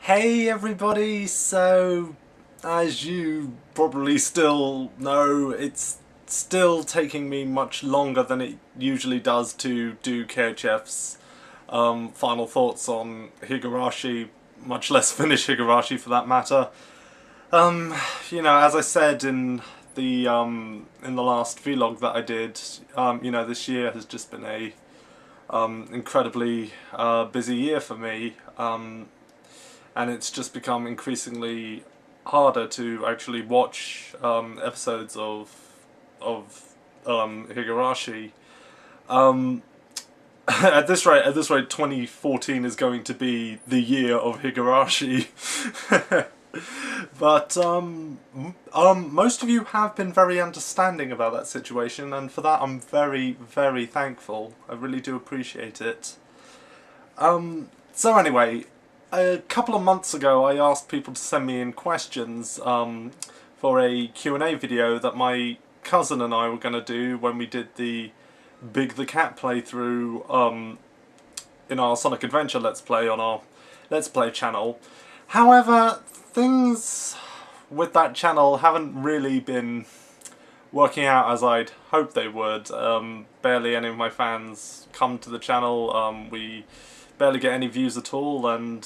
Hey everybody, so as you probably still know, it's still taking me much longer than it usually does to do KHF's final thoughts on Higurashi, much less finish Higurashi for that matter. As I said in the last vlog that I did, this year has just been a incredibly busy year for me. And it's just become increasingly harder to actually watch episodes of Higurashi. Um, at this rate, 2014 is going to be the year of Higurashi. But most of you have been very understanding about that situation, and for that I'm very, very thankful. I really do appreciate it. So anyway, a couple of months ago I asked people to send me in questions for a Q&A video that my cousin and I were going to do when we did the Big the Cat playthrough in our Sonic Adventure Let's Play on our Let's Play channel. However, things with that channel haven't really been working out as I'd hoped they would. Barely any of my fans come to the channel. We barely get any views at all, and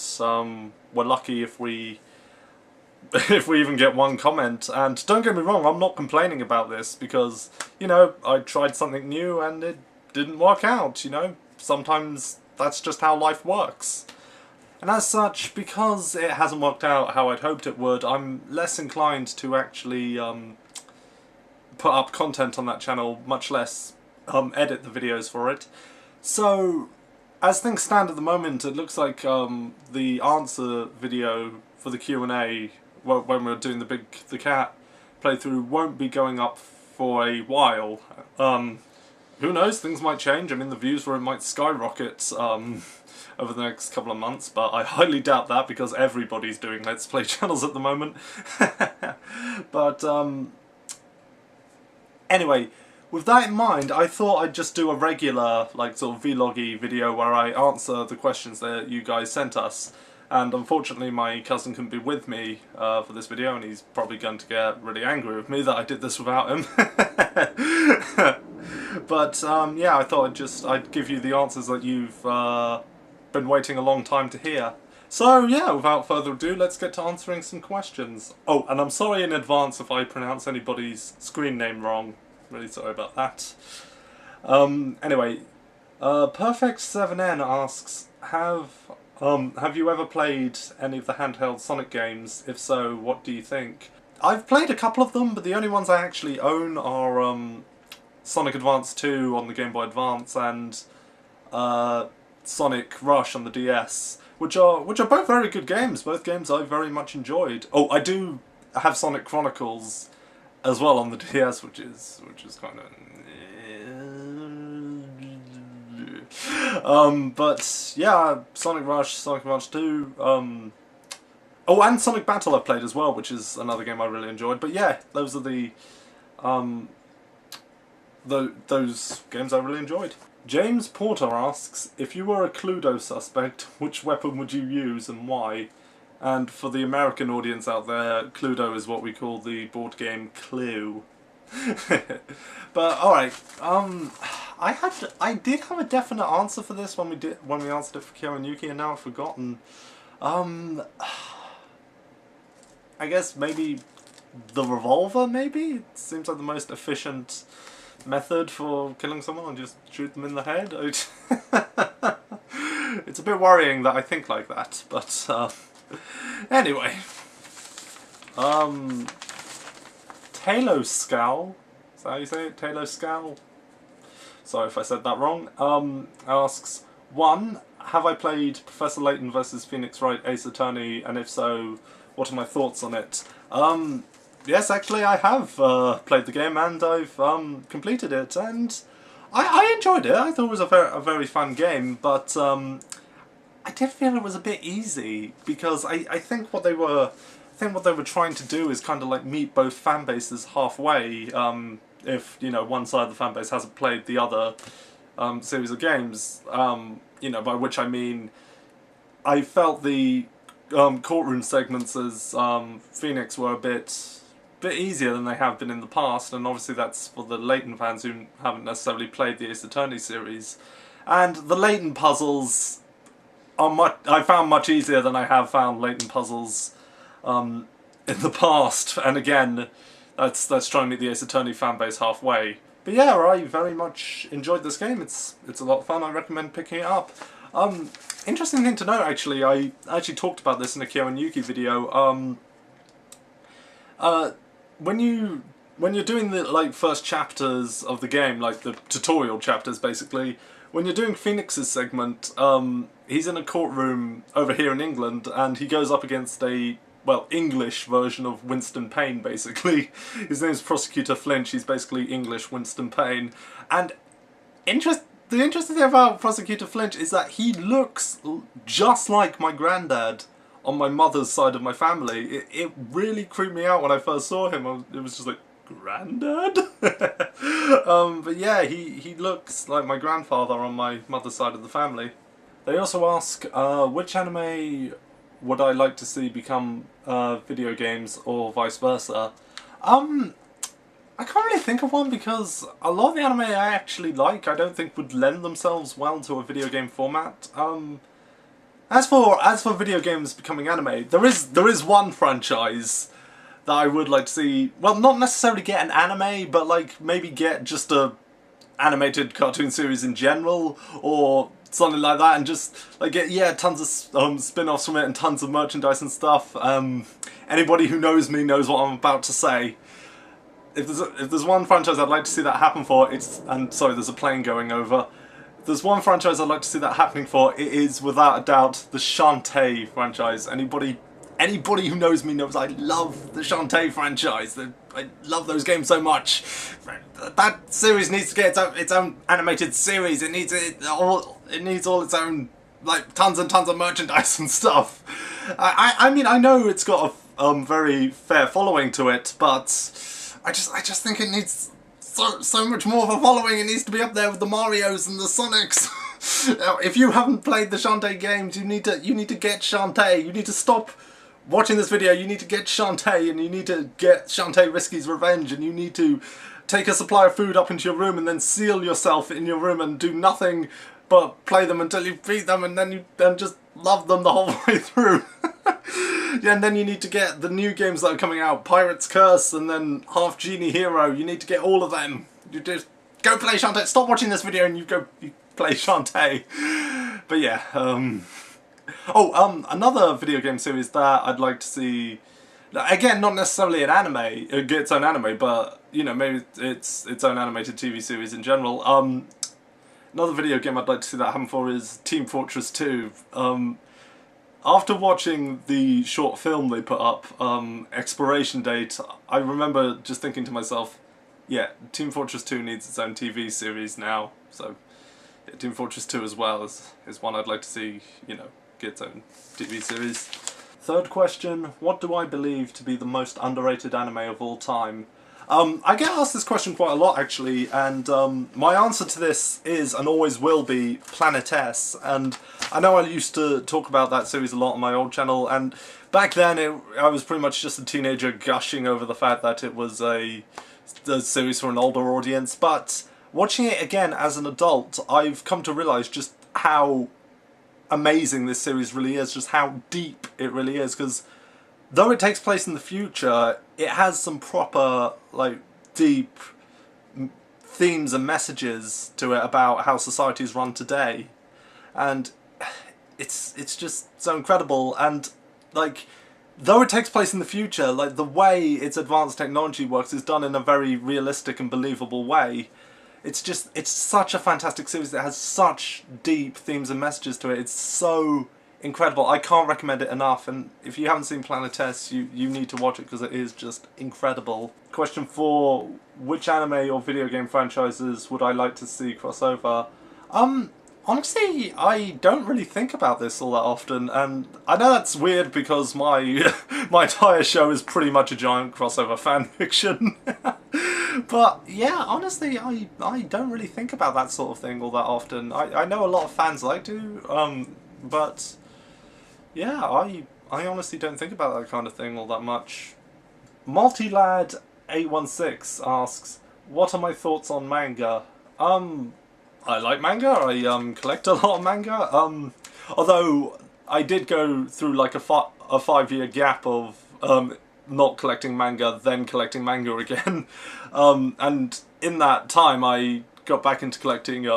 we're lucky if we even get one comment. And don't get me wrong, I'm not complaining about this because, I tried something new and it didn't work out, Sometimes that's just how life works. And as such, because it hasn't worked out how I'd hoped it would, I'm less inclined to actually put up content on that channel, much less edit the videos for it. So, as things stand at the moment, it looks like the answer video for the Q&A when we're doing the Cat playthrough won't be going up for a while. Who knows, things might change. I mean, the views for it might skyrocket over the next couple of months, but I highly doubt that because everybody's doing Let's Play channels at the moment. But anyway, with that in mind, I thought I'd just do a regular, sort of vloggy video where I answer the questions that you guys sent us. And unfortunately my cousin couldn't be with me for this video, and he's probably going to get really angry with me that I did this without him. But yeah, I thought I'd give you the answers that you've been waiting a long time to hear. So yeah, without further ado, let's get to answering some questions. Oh, and I'm sorry in advance if I pronounce anybody's screen name wrong. Really sorry about that. Anyway, Perfect7N asks, have you ever played any of the handheld Sonic games? If so, what do you think? I've played a couple of them, but the only ones I actually own are Sonic Advance 2 on the Game Boy Advance and Sonic Rush on the DS, which are both very good games. Both games I very much enjoyed. Oh, I do have Sonic Chronicles as well on the DS, which is kind of. But yeah, Sonic Rush, Sonic Rush 2. Oh, and Sonic Battle I've played as well, which is another game I really enjoyed. But yeah, those are the those games I really enjoyed. James Porter asks, if you were a Cluedo suspect, which weapon would you use and why? And for the American audience out there, Cluedo is what we call the board game Clue. But alright, I did have a definite answer for this when we answered it for Kyo and Yuki, and now I've forgotten. I guess maybe the revolver, maybe? It seems like the most efficient method for killing someone, and just shoot them in the head. It's a bit worrying that I think like that, but anyway. Taloscal, is that how you say it? Taloscal? Sorry if I said that wrong. Asks, 1. Have I played Professor Layton vs Phoenix Wright Ace Attorney, and if so, what are my thoughts on it? Yes, actually I have played the game, and I've completed it, and I enjoyed it. I thought it was a very fun game, but I did feel it was a bit easy, because I think what they were trying to do is kind of like meet both fan bases halfway. If one side of the fan base hasn't played the other series of games, by which I mean I felt the courtroom segments as Phoenix were a bit easier than they have been in the past, and obviously that's for the Layton fans who haven't necessarily played the Ace Attorney series. And the Layton puzzles are I found much easier than I have found Layton puzzles in the past, and again, that's trying to meet the Ace Attorney fanbase halfway. But yeah, I very much enjoyed this game. It's a lot of fun. I recommend picking it up. Interesting thing to note, actually, I actually talked about this in a Kyo and Yuki video. When you're doing the first chapters of the game, like the tutorial chapters, basically, when you're doing Phoenix's segment, he's in a courtroom over here in England, and he goes up against a English version of Winston Payne, basically. His name's Prosecutor Flinch. He's basically English Winston Payne, and the interesting thing about Prosecutor Flinch is that he looks just like my granddad on my mother's side of my family. It really creeped me out when I first saw him. It was just like, granddad? But yeah, he looks like my grandfather on my mother's side of the family. They also ask, which anime would I like to see become video games or vice versa? I can't really think of one because a lot of the anime I actually like I don't think would lend themselves well to a video game format. As for video games becoming anime, there is one franchise that I would like to see, well, not necessarily get an anime, but like maybe get just a animated cartoon series in general, or something like that, and just like get tons of spin-offs from it and tons of merchandise and stuff. Anybody who knows me knows what I'm about to say. If there's one franchise I'd like to see that happen for, sorry, there's a plane going over. If there's one franchise I'd like to see that happening for, it is without a doubt the Shantae franchise. Anybody who knows me knows I love the Shantae franchise. I love those games so much. That series needs to get its own animated series. It needs all its own, like, tons and tons of merchandise and stuff. I mean, I know it's got a very fair following to it, but I just think it needs so much more of a following. It needs to be up there with the Marios and the Sonics. If you haven't played the Shantae games, you need to get Shantae. You need to stop watching this video. You need to get Shantae, and you need to get Shantae Risky's Revenge, and you need to take a supply of food up into your room and then seal yourself in your room and do nothing but play them until you beat them, and then just love them the whole way through. Yeah, and then you need to get the new games that are coming out, Pirate's Curse and then Half Genie Hero. You need to get all of them. You just go play Shantae. Stop watching this video and you play Shantae. But yeah, another video game series that I'd like to see, again, not necessarily an anime, it gets its own anime, but, you know, maybe it's its own animated TV series in general. Another video game I'd like to see that happen for is Team Fortress 2. After watching the short film they put up, Expiration Date, I remember just thinking to myself, yeah, Team Fortress 2 needs its own TV series now, so yeah, Team Fortress 2 as well is one I'd like to see, you know, get its own TV series. Third question, what do I believe to be the most underrated anime of all time? I get asked this question quite a lot, actually, and my answer to this is, and always will be, Planet S. And I know I used to talk about that series a lot on my old channel, and back then I was pretty much just a teenager gushing over the fact that it was a series for an older audience, but watching it again as an adult, I've come to realise just how amazing this series really is, just how deep it really is, because though it takes place in the future, it has some proper, like, deep themes and messages to it about how society is run today. And it's just so incredible. And, like, though it takes place in the future, like, the way its advanced technology works is done in a very realistic and believable way. It's such a fantastic series that has such deep themes and messages to it. It's so incredible. I can't recommend it enough, and if you haven't seen Planet S, you need to watch it because it is just incredible. Question 4, which anime or video game franchises would I like to see crossover? Honestly, I don't really think about this all that often, and I know that's weird because my my entire show is pretty much a giant crossover fanfiction. But yeah, honestly, I don't really think about that sort of thing all that often. I know a lot of fans like to, but yeah, I honestly don't think about that kind of thing all that much. Multilad816 asks, what are my thoughts on manga? I like manga. I collect a lot of manga. Although I did go through like a 5-year gap of not collecting manga, then collecting manga again. And in that time, I got back into collecting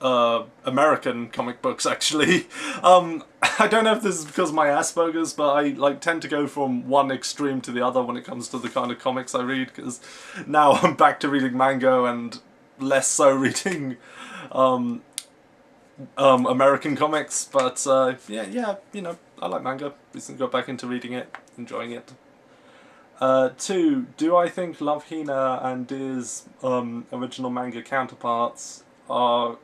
American comic books, actually. I don't know if this is because of my Asperger's, but I like tend to go from one extreme to the other when it comes to the kind of comics I read, because now I'm back to reading manga and less so reading American comics. But yeah, you know, I like manga. Recently got back into reading it, enjoying it. 2, do I think Love Hina and Deer's original manga counterparts are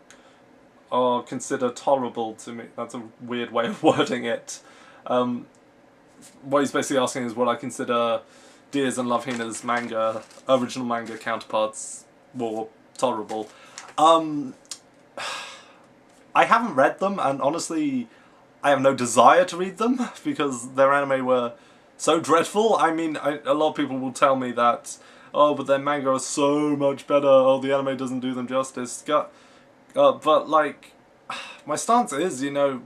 considered tolerable to me? That's a weird way of wording it. What he's basically asking is, will I consider Deer's and Love Hina's original manga counterparts more tolerable? I haven't read them, and honestly, I have no desire to read them, because their anime were so dreadful. I mean, a lot of people will tell me that, oh, but their manga are so much better, oh, the anime doesn't do them justice. But, like, my stance is, you know,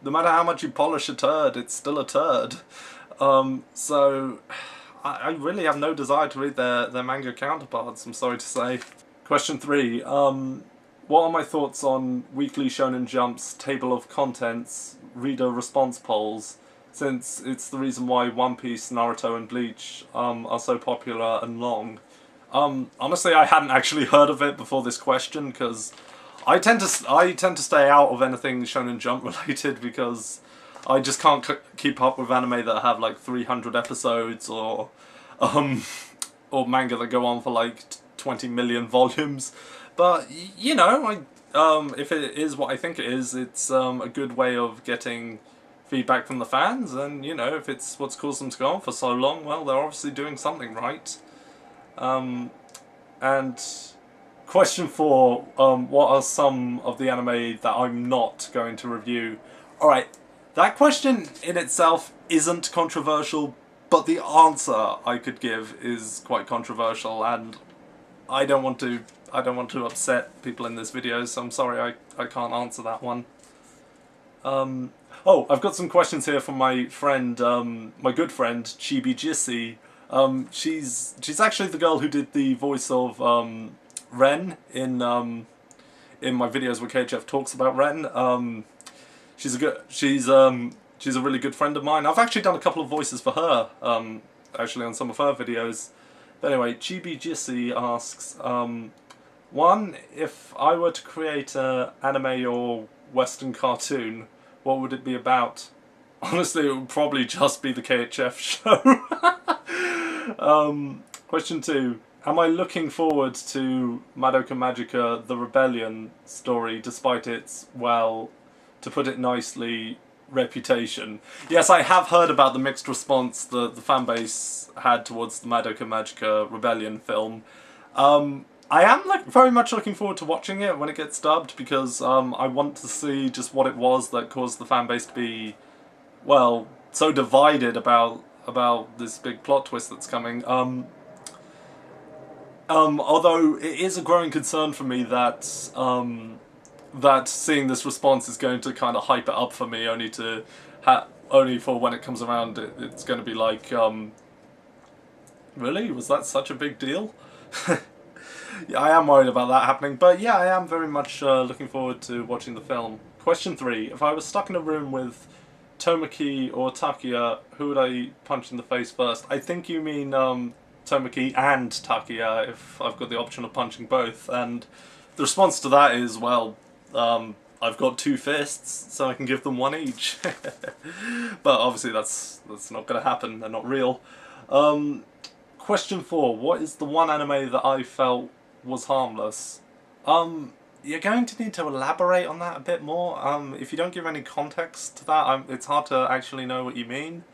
no matter how much you polish a turd, it's still a turd. So, I really have no desire to read their manga counterparts, I'm sorry to say. Question 3. What are my thoughts on Weekly Shonen Jump's table of contents reader response polls, since it's the reason why One Piece, Naruto and Bleach are so popular and long? Honestly, I hadn't actually heard of it before this question, because I tend to stay out of anything Shonen Jump related, because I just can't keep up with anime that have like 300 episodes, or manga that go on for like 20 million volumes. But you know, if it is what I think it is, it's a good way of getting feedback from the fans, and you know, if it's what's caused them to go on for so long, well, they're obviously doing something right. And question 4, what are some of the anime that I'm not going to review? Alright, that question in itself isn't controversial, but the answer I could give is quite controversial, and I don't want to upset people in this video, so I'm sorry I can't answer that one. Oh, I've got some questions here from my friend, my good friend, Chibi Jissy. She's actually the girl who did the voice of Ren in my videos where KHF talks about Ren. She's a really good friend of mine. I've actually done a couple of voices for her, actually on some of her videos. But anyway, Chibi Jissy asks, 1, if I were to create an anime or Western cartoon, what would it be about? Honestly, it would probably just be the KHF show. Question 2, am I looking forward to Madoka Magica The Rebellion story, despite its, well, to put it nicely, reputation? Yes, I have heard about the mixed response the fanbase had towards the Madoka Magica Rebellion film. I am very much looking forward to watching it when it gets dubbed, because I want to see just what it was that caused the fanbase to be, well, so divided about this big plot twist that's coming. Although it is a growing concern for me that that seeing this response is going to kind of hype it up for me, only for when it comes around it's going to be like, really? Was that such a big deal? Yeah, I am worried about that happening, but yeah, I am very much looking forward to watching the film. Question 3, if I was stuck in a room with Tomoki or Takuya, who would I punch in the face first? I think you mean Tomoki and Takuya, if I've got the option of punching both, and the response to that is, well, I've got 2 fists, so I can give them 1 each. But obviously that's not going to happen, they're not real. Question 4, what is the one anime that I felt was harmless? You're going to need to elaborate on that a bit more. If you don't give any context to that, it's hard to actually know what you mean.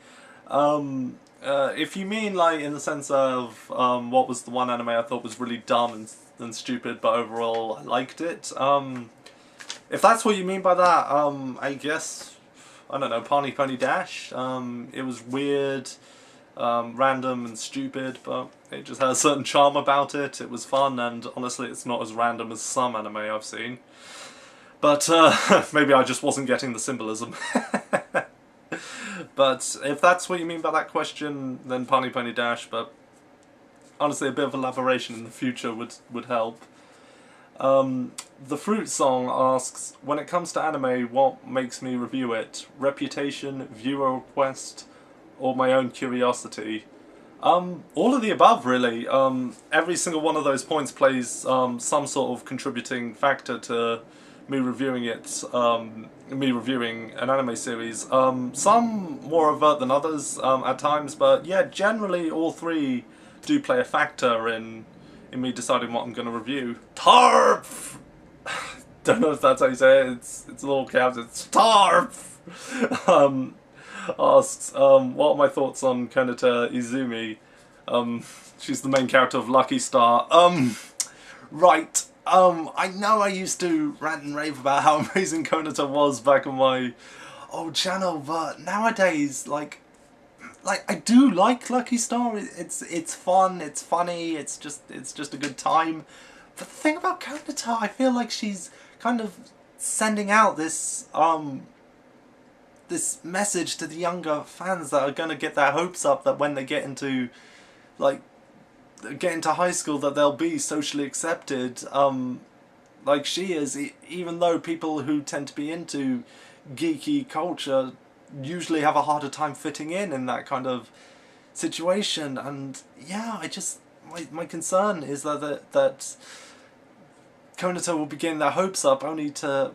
If you mean, like, in the sense of what was the one anime I thought was really dumb and stupid, but overall I liked it, if that's what you mean by that, I guess I don't know, Pony Pony Dash. It was weird, random and stupid, but it just had a certain charm about it. It was fun, and honestly, it's not as random as some anime I've seen. But maybe I just wasn't getting the symbolism. But if that's what you mean by that question, then Pony Pony Dash, but honestly a bit of elaboration in the future would help. The Fruit Song asks, when it comes to anime, what makes me review it? Reputation, viewer request, or my own curiosity? All of the above, really. Every single one of those points plays some sort of contributing factor to me reviewing it, me reviewing an anime series. Some more overt than others at times, but yeah, generally all three do play a factor in me deciding what I'm going to review. TARP! Don't know if that's how you say it, it's all caps, it's TARP! Asks, what are my thoughts on Konata Izumi? She's the main character of Lucky Star. Right. I know I used to rant and rave about how amazing Konata was back on my old channel, but nowadays, like I do like Lucky Star. It's fun, it's funny, it's just a good time. But the thing about Konata, I feel like she's kind of sending out this this message to the younger fans that are gonna get their hopes up that when they get into high school that they'll be socially accepted, like she is, even though people who tend to be into geeky culture usually have a harder time fitting in that kind of situation. And yeah, my concern is that Konata will be getting their hopes up only to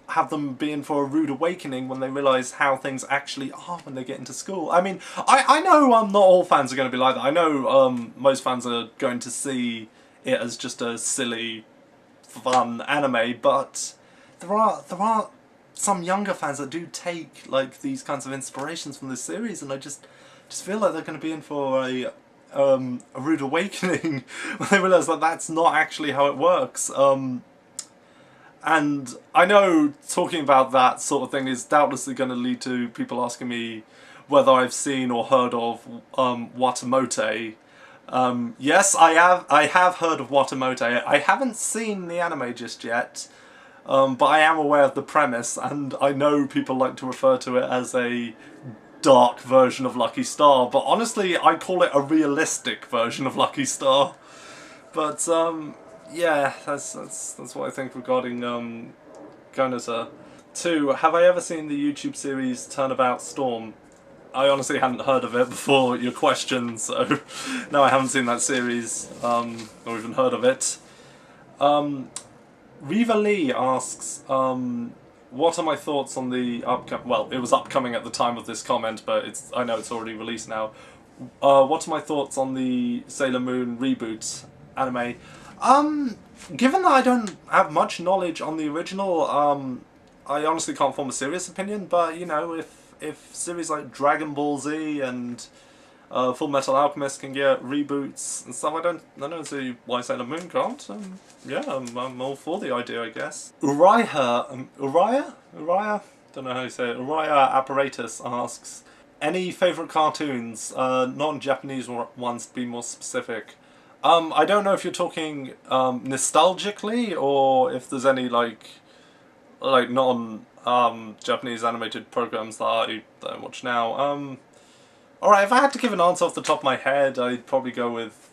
have them be in for a rude awakening when they realise how things actually are when they get into school. I mean, I know not all fans are going to be like that. I know most fans are going to see it as just a silly, fun anime, but there are some younger fans that do take like these kinds of inspirations from this series, and I just feel like they're going to be in for a rude awakening when they realise that that's not actually how it works. And I know talking about that sort of thing is doubtlessly going to lead to people asking me whether I've seen or heard of Watamote. Yes, I have heard of Watamote. I haven't seen the anime just yet, but I am aware of the premise, and I know people like to refer to it as a dark version of Lucky Star, but honestly I call it a realistic version of Lucky Star. But yeah, that's what I think regarding Konata. 2. Have I ever seen the YouTube series Turnabout Storm? I honestly hadn't heard of it before your question, so no, I haven't seen that series, or even heard of it. Riva Lee asks, what are my thoughts on the well, it was upcoming at the time of this comment, but I know it's already released now. What are my thoughts on the Sailor Moon reboot anime? Given that I don't have much knowledge on the original, I honestly can't form a serious opinion, but you know, if series like Dragon Ball Z and Full Metal Alchemist can get reboots and stuff, I don't see why Sailor Moon can't. Yeah, I'm all for the idea, I guess. Uriah? Don't know how you say it. Uriah Apparatus asks, any favourite cartoons, non-Japanese ones to be more specific? I don't know if you're talking nostalgically, or if there's any like non Japanese animated programs that I don't watch now. Alright, if I had to give an answer off the top of my head, I'd probably go with,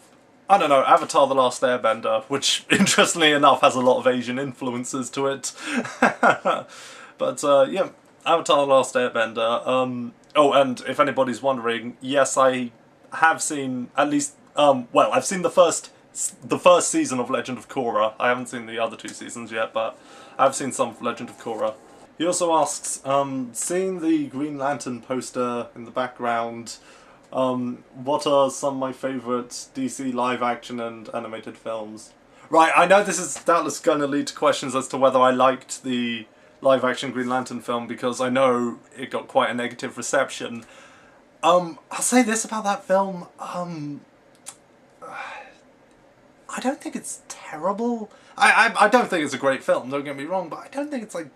I don't know, Avatar: The Last Airbender, which interestingly enough has a lot of Asian influences to it. But yeah, Avatar: The Last Airbender. Oh, and if anybody's wondering, yes, I have seen at least well, I've seen the first season of Legend of Korra. I haven't seen the other 2 seasons yet, but I've seen some of Legend of Korra. He also asks, seeing the Green Lantern poster in the background, what are some of my favourite DC live action and animated films? Right, I know this is doubtless going to lead to questions as to whether I liked the live action Green Lantern film, because I know it got quite a negative reception. I'll say this about that film, I don't think it's terrible. I don't think it's a great film, don't get me wrong, but I don't think it's like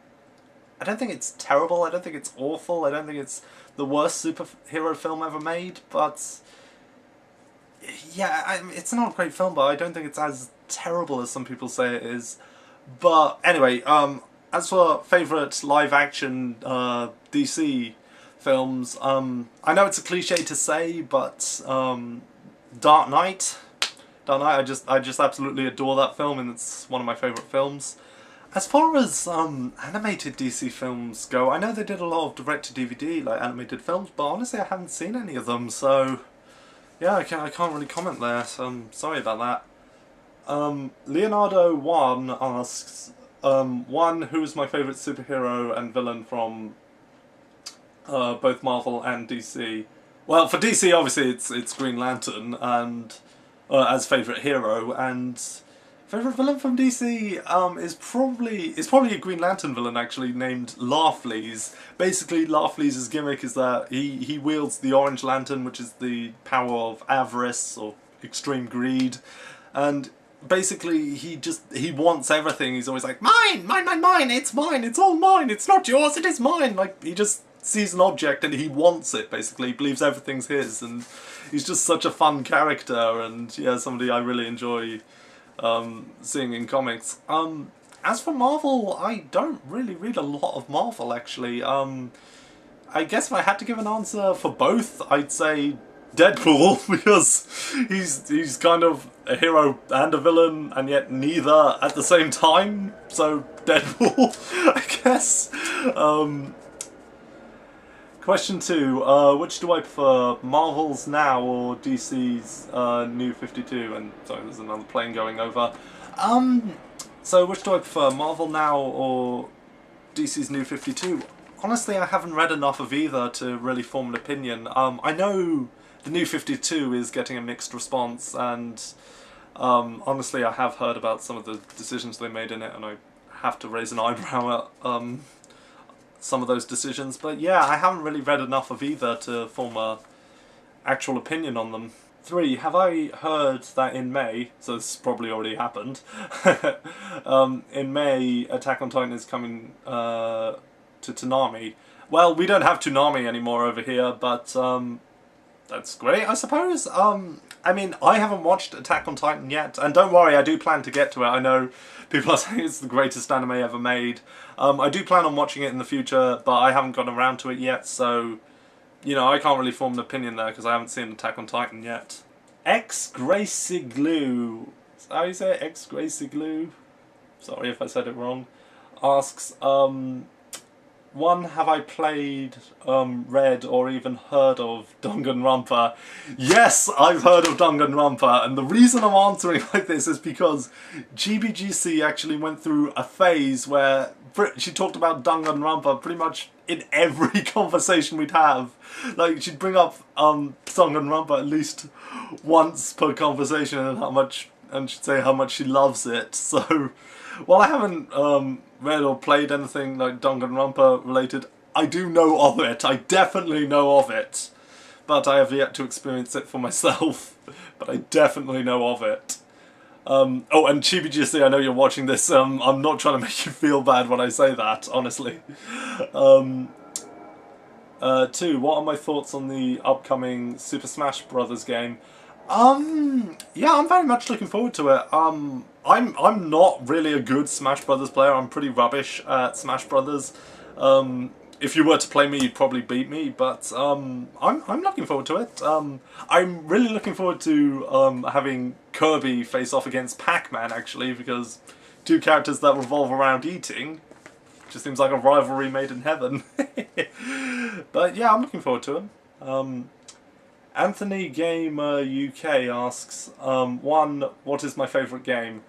I don't think it's terrible, I don't think it's awful, I don't think it's the worst superhero film ever made, but yeah, it's not a great film, but I don't think it's as terrible as some people say it is. But anyway, as for favourite live-action DC films, I know it's a cliche to say, but Dark Knight. Dark Knight, I just absolutely adore that film, and it's one of my favourite films. As far as animated DC films go, I know they did a lot of direct-to-DVD, like animated films, but honestly I haven't seen any of them, so yeah, I can't really comment there, so I'm sorry about that. Leonardo1 asks, one, who's my favourite superhero and villain from both Marvel and DC? Well, for DC, obviously, it's Green Lantern, and as favourite hero, and favourite villain from DC is probably a Green Lantern villain, actually, named Larfleeze. Basically, Larfleeze's gimmick is that he wields the Orange Lantern, which is the power of avarice or extreme greed, and basically he wants everything. He's always like, mine, mine, mine, mine, it's mine, it's all mine, it's not yours, it is mine. Like, he just sees an object and he wants it, basically. He believes everything's his, and he's just such a fun character, and yeah, somebody I really enjoy seeing in comics. As for Marvel, I don't really read a lot of Marvel, actually. I guess if I had to give an answer for both, I'd say Deadpool, because he's kind of a hero and a villain, and yet neither at the same time, so Deadpool, I guess. Question 2, which do I prefer, Marvel's Now or DC's New 52? And sorry, there's another plane going over. So which do I prefer, Marvel Now or DC's New 52? Honestly, I haven't read enough of either to really form an opinion. I know the New 52 is getting a mixed response, and honestly I have heard about some of the decisions they made in it, and I have to raise an eyebrow at some of those decisions. But yeah, I haven't really read enough of either to form a actual opinion on them. 3, have I heard that in May, so this probably already happened, in May Attack on Titan is coming to Toonami. Well, we don't have Toonami anymore over here, but that's great, I suppose. I mean, I haven't watched Attack on Titan yet, and don't worry, I do plan to get to it. I know people are saying it's the greatest anime ever made. I do plan on watching it in the future, but I haven't gotten around to it yet, so, you know, I can't really form an opinion there, because I haven't seen Attack on Titan yet. Xgraciglu, is that how you say it? Xgraciglu? Sorry if I said it wrong. Asks, 1, have I played, read, or even heard of Danganronpa? Yes, I've heard of Danganronpa, and the reason I'm answering like this is because GBGC actually went through a phase where she talked about Danganronpa pretty much in every conversation we'd have. Like, she'd bring up Danganronpa at least once per conversation, and she'd say how much she loves it. So, while I haven't read or played anything like Danganronpa related, I do know of it. I definitely know of it. But I have yet to experience it for myself. But I definitely know of it. Oh, and ChibiGC, I know you're watching this. I'm not trying to make you feel bad when I say that, honestly. 2, what are my thoughts on the upcoming Super Smash Bros. Game? Yeah, I'm very much looking forward to it. I'm not really a good Smash Brothers player. I'm pretty rubbish at Smash Brothers. If you were to play me, you'd probably beat me, but I'm looking forward to it. I'm really looking forward to having Kirby face off against Pac-Man, actually, because 2 characters that revolve around eating just seems like a rivalry made in heaven. But yeah, I'm looking forward to him. Anthony Gamer UK asks, 1, what is my favourite game?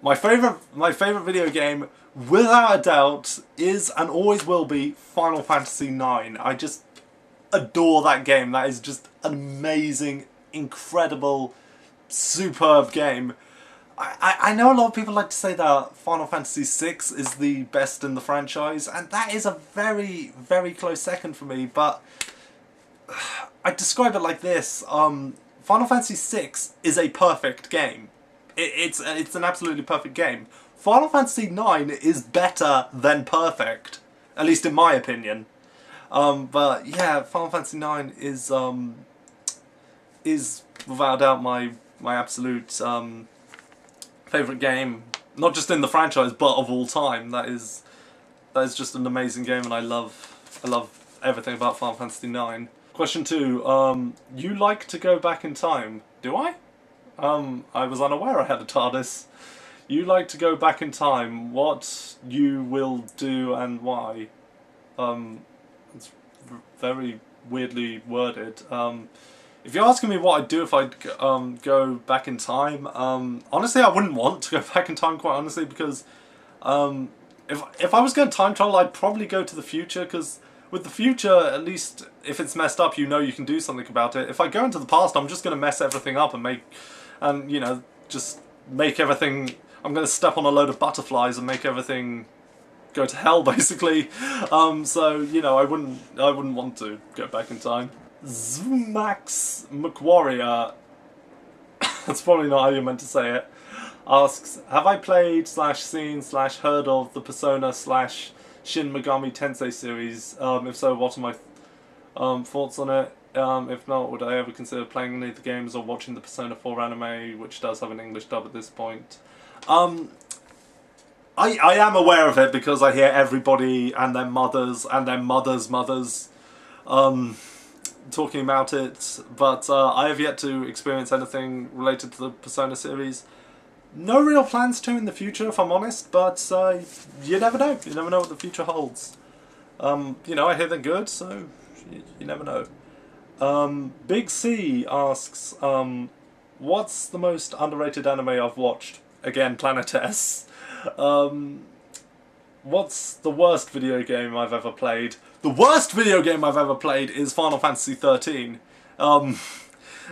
My favourite video game, without a doubt, is and always will be Final Fantasy IX. I just adore that game. That is just an amazing, incredible, superb game. I know a lot of people like to say that Final Fantasy VI is the best in the franchise, and that is a very, very close second for me, but I describe it like this. Final Fantasy VI is a perfect game. It's an absolutely perfect game. Final Fantasy IX is better than perfect. at least in my opinion. But yeah, Final Fantasy IX is without a doubt my absolute favourite game, not just in the franchise but of all time. That is just an amazing game, and I love everything about Final Fantasy IX. Question 2. You like to go back in time? Do I? I was unaware I had a TARDIS. You like to go back in time. What you will do and why? It's very weirdly worded. If you're asking me what I'd do if I'd go back in time, honestly I wouldn't want to go back in time, quite honestly, because if I was going to time travel, I'd probably go to the future, because with the future, at least if it's messed up, you know you can do something about it. If I go into the past, I'm just going to mess everything up and you know, just make everything, I'm going to step on a load of butterflies and make everything go to hell, basically. So, you know, I wouldn't want to go back in time. Zmax McWarrior, that's probably not how you meant to say it, asks, have I played / seen / heard of the Persona / Shin Megami Tensei series? If so, what are my thoughts on it? If not, would I ever consider playing any of the games or watching the Persona 4 anime, which does have an English dub at this point? I am aware of it because I hear everybody and their mothers and their mothers' mothers talking about it, but I have yet to experience anything related to the Persona series. No real plans to in the future, if I'm honest, but you never know. You never know what the future holds. You know, I hear they're good, so you never know. Big C asks, what's the most underrated anime I've watched? Again, Planet S. What's the worst video game I've ever played? The worst video game I've ever played is Final Fantasy 13.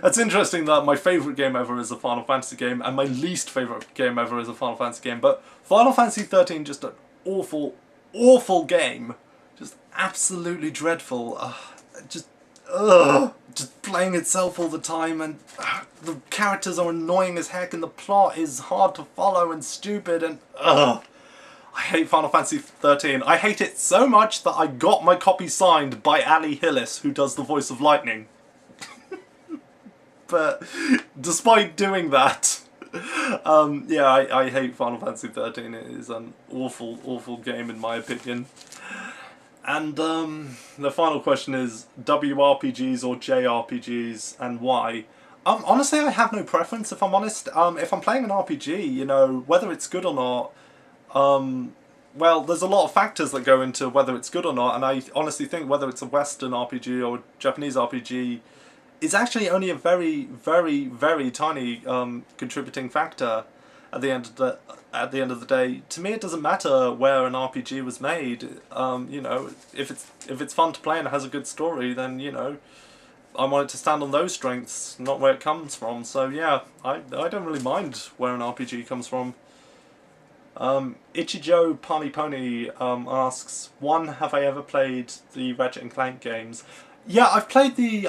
It's interesting that my favourite game ever is a Final Fantasy game, and my least favourite game ever is a Final Fantasy game, but Final Fantasy 13, just an awful, awful game. Just absolutely dreadful. Just playing itself all the time, and the characters are annoying as heck, and the plot is hard to follow and stupid, and I hate Final Fantasy 13. I hate it so much that I got my copy signed by Ali Hillis, who does the voice of Lightning. But despite doing that, yeah, I hate Final Fantasy 13. It is an awful, awful game in my opinion. And the final question is, WRPGs or JRPGs, and why? Honestly, I have no preference, if I'm honest. If I'm playing an RPG, you know, whether it's good or not, well, there's a lot of factors that go into whether it's good or not, and I honestly think whether it's a Western RPG or a Japanese RPG is actually only a very, very, very tiny contributing factor at the end of the day. To me, it doesn't matter where an RPG was made. You know, if it's fun to play and it has a good story, then, you know, I want it to stand on those strengths, not where it comes from. So yeah, I don't really mind where an RPG comes from. Ichijo Palmy Pony asks, 1, have I ever played the Ratchet and Clank games? Yeah, I've played the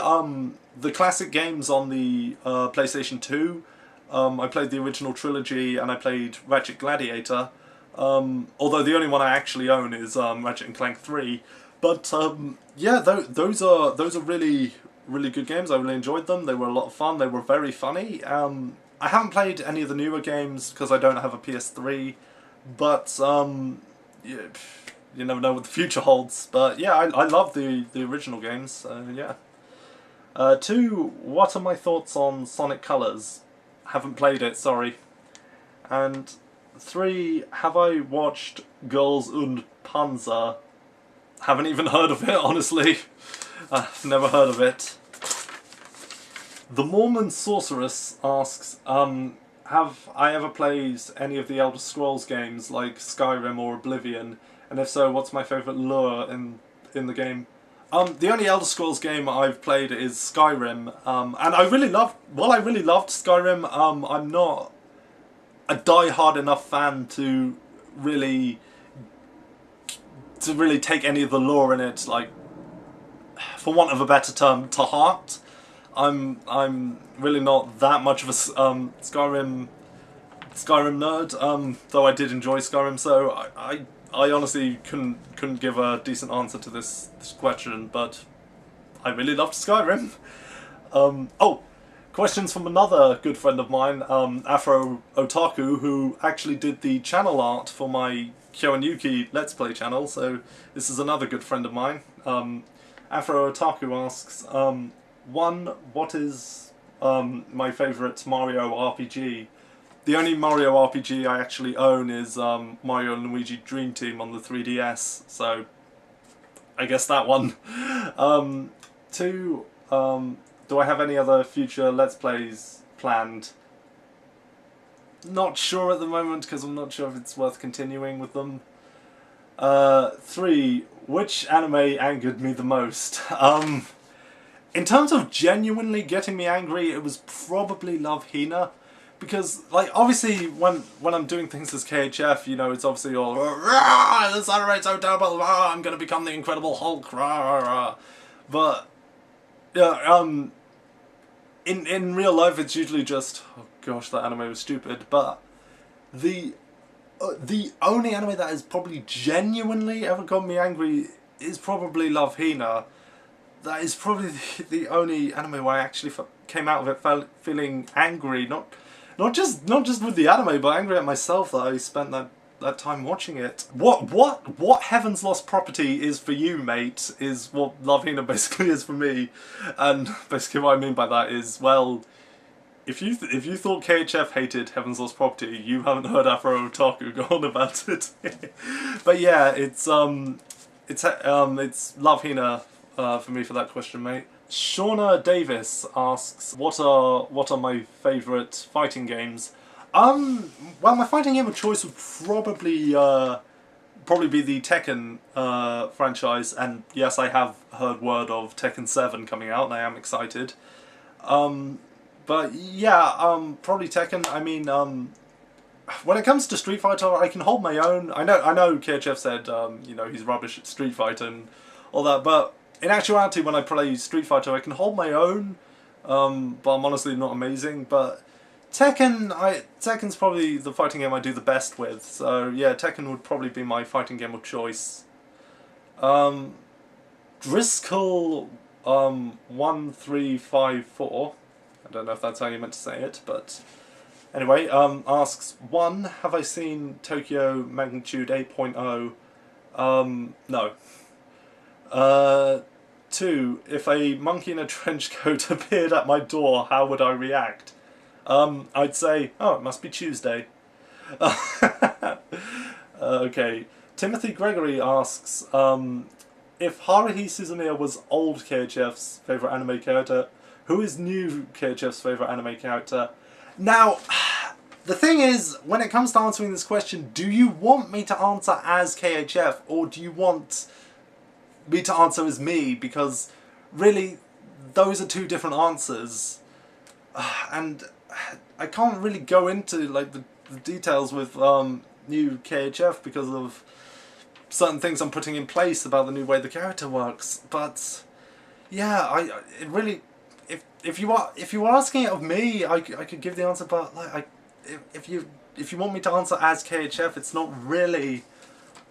classic games on the PlayStation 2. I played the original trilogy, and I played Ratchet Gladiator. Although the only one I actually own is Ratchet and Clank 3. But yeah, those are really, really good games. I really enjoyed them. They were a lot of fun. They were very funny. I haven't played any of the newer games because I don't have a PS3. But yeah, you never know what the future holds. But yeah, I love the original games. So yeah. 2, what are my thoughts on Sonic Colors? Haven't played it, sorry. And 3, have I watched Girls und Panzer? Haven't even heard of it, honestly. I've never heard of it. The Mormon Sorceress asks, have I ever played any of the Elder Scrolls games like Skyrim or Oblivion? And if so, what's my favourite lure in the game? The only Elder Scrolls game I've played is Skyrim, and I really loved Skyrim. I'm not a die-hard enough fan to really take any of the lore in it, like, for want of a better term, to heart. I'm really not that much of a Skyrim nerd, though I did enjoy Skyrim, so I I honestly couldn't give a decent answer to this question, but I really loved Skyrim. Oh, questions from another good friend of mine, Afro Otaku, who actually did the channel art for my Kyo and Yuki Let's Play channel, so this is another good friend of mine. Afro Otaku asks, one, what is my favourite Mario RPG? The only Mario RPG I actually own is Mario and Luigi Dream Team on the 3DS, so I guess that one. Two, do I have any other future Let's Plays planned? Not sure at the moment, because I'm not sure if it's worth continuing with them. Three, which anime angered me the most? In terms of genuinely getting me angry, it was probably Love Hina. Because, like, obviously, when I'm doing things as KHF, you know, it's obviously all, rah, this anime's so terrible, rah, I'm gonna become the Incredible Hulk, rah, rah, rah. But, yeah, in real life, it's usually just, oh gosh, that anime was stupid. But the only anime that has probably genuinely ever got me angry is probably Love Hina. That is probably the only anime where I actually came out of it feeling angry, not just with the anime, but angry at myself that I spent that time watching it. What Heaven's Lost Property is for you, mate, is what Love Hina basically is for me. And basically what I mean by that is, well, if you thought KHF hated Heaven's Lost Property, you haven't heard Afro Otaku go on about it. But yeah, it's Love Hina for me for that question, mate. Shauna Davis asks, what are my favourite fighting games? Well, my fighting game of choice would probably be the Tekken franchise, and yes, I have heard word of Tekken 7 coming out, and I am excited. But yeah, probably Tekken. I mean, when it comes to Street Fighter, I can hold my own. I know KHF said, you know, he's rubbish at Street Fighter and all that, but in actuality, when I play Street Fighter, I can hold my own, but I'm honestly not amazing. But Tekken's probably the fighting game I do the best with, so yeah, Tekken would probably be my fighting game of choice. Driscoll 1354, I don't know if that's how you meant to say it, but anyway, asks, 1, have I seen Tokyo Magnitude 8.0? No. 2, if a monkey in a trench coat appeared at my door, how would I react? I'd say, oh, it must be Tuesday. Okay. Timothy Gregory asks, if Haruhi Suzumiya was old KHF's favourite anime character, who is new KHF's favourite anime character? Now, the thing is, when it comes to answering this question, do you want me to answer as KHF, or do you want me to answer as me? Because really, those are two different answers, and I can't really go into like the details with new KHF because of certain things I'm putting in place about the new way the character works. But yeah, it really, if you are asking it of me, I could give the answer, but like if you want me to answer as KHF, it's not really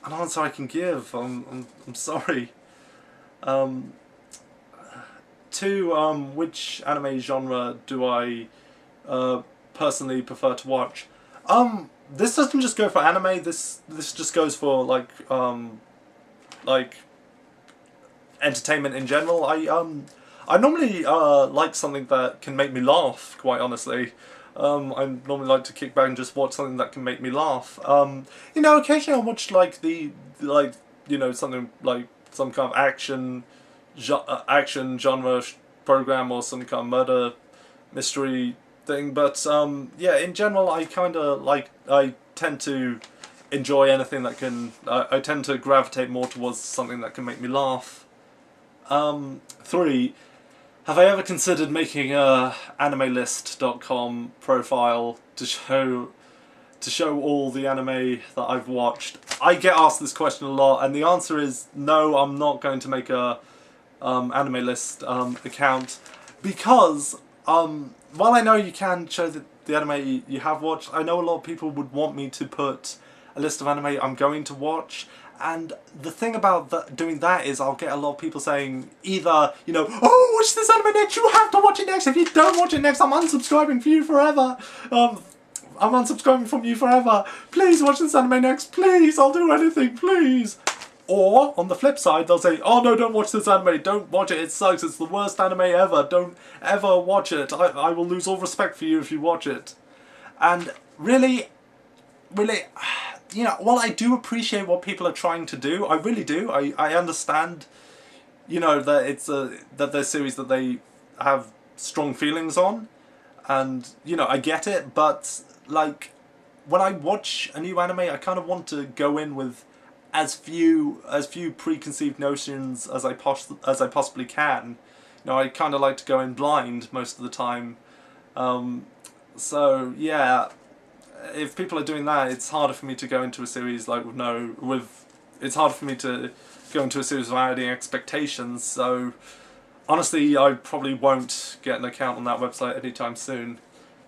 an answer I can give. I'm sorry. 2, which anime genre do I personally prefer to watch? This doesn't just go for anime. This just goes for like entertainment in general. I normally like something that can make me laugh. Quite honestly, I normally like to kick back and just watch something that can make me laugh. You know, occasionally I'll watch like you know, something like some kind of action genre program or some kind of murder mystery thing, but yeah, in general I tend to enjoy anything that can, I tend to gravitate more towards something that can make me laugh. 3, have I ever considered making a animelist.com profile to show all the anime that I've watched? I get asked this question a lot, and the answer is no, I'm not going to make a anime list account, because while I know you can show the anime you have watched, I know a lot of people would want me to put a list of anime I'm going to watch. And the thing about doing that is I'll get a lot of people saying either, you know, oh, watch this anime next, you have to watch it next, if you don't watch it next, I'm unsubscribing for you forever. I'm unsubscribing from you forever. Please watch this anime next, please, I'll do anything, please. Or, on the flip side, they'll say, oh no, don't watch this anime, don't watch it, it sucks, it's the worst anime ever, don't ever watch it, I will lose all respect for you if you watch it. And really, you know, while I do appreciate what people are trying to do, I really do, I understand, you know, that it's that there's series that they have strong feelings on, and, you know, I get it, but, like, when I watch a new anime, I kind of want to go in with as few preconceived notions as I possibly can. You know, I kind of like to go in blind most of the time. So yeah, if people are doing that, it's harder for me to go into a series like it's harder for me to go into a series without any expectations. So honestly, I probably won't get an account on that website anytime soon.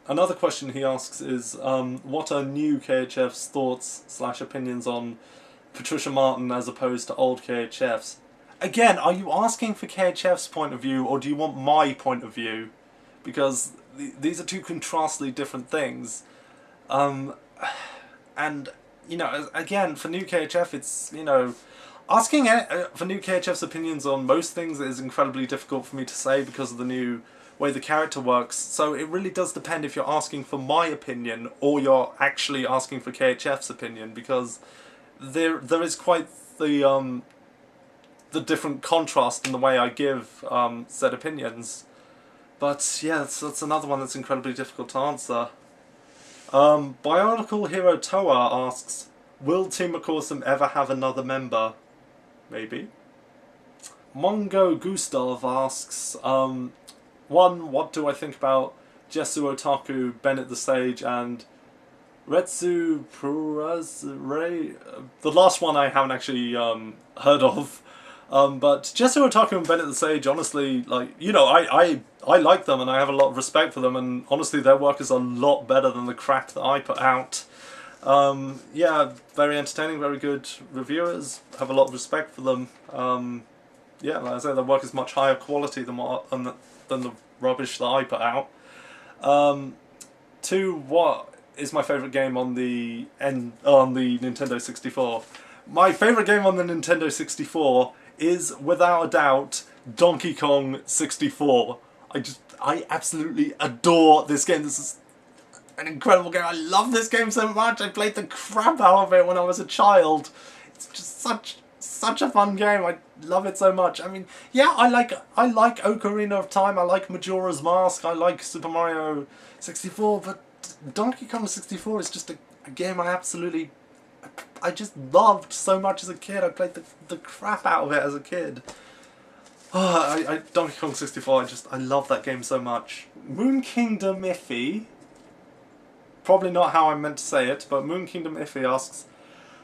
Another question he asks is, what are new KHF's thoughts/opinions on Patricia Martin as opposed to old KHF's? Again, are you asking for KHF's point of view, or do you want my point of view? Because these are two contrastly different things. And, you know, again, for new KHF, it's, you know, asking for new KHF's opinions on most things is incredibly difficult for me to say because of the new way the character works. So it really does depend if you're asking for my opinion or you're actually asking for KHF's opinion, because there is quite the different contrast in the way I give said opinions. But yeah, that's another one that's incredibly difficult to answer. Bionicle Hero Toa asks, will Team Macorsum ever have another member? Maybe. Mongo Gustav asks, one, what do I think about Jesu Otaku, Bennett the Sage, and Retsu Purazure? The last one I haven't actually heard of. But Jesu Otaku and Bennett the Sage, honestly, like, you know, I like them and I have a lot of respect for them, and honestly their work is a lot better than the crap that I put out. Yeah, very entertaining, very good reviewers, have a lot of respect for them. Yeah, like I say, their work is much higher quality than the rubbish that I put out. Two, what is my favourite game on the Nintendo 64? My favourite game on the Nintendo 64 is, without a doubt, Donkey Kong 64. I absolutely adore this game. This is an incredible game. I love this game so much. I played the crap out of it when I was a child. It's just such a fun game. I love it so much. I mean, yeah, I like Ocarina of Time. I like Majora's Mask. I like Super Mario 64. But Donkey Kong 64 is just a game I just loved so much as a kid. I played the crap out of it as a kid. Oh, Donkey Kong 64, I love that game so much. Moon Kingdom Iffy, probably not how I meant to say it, but Moon Kingdom Iffy asks,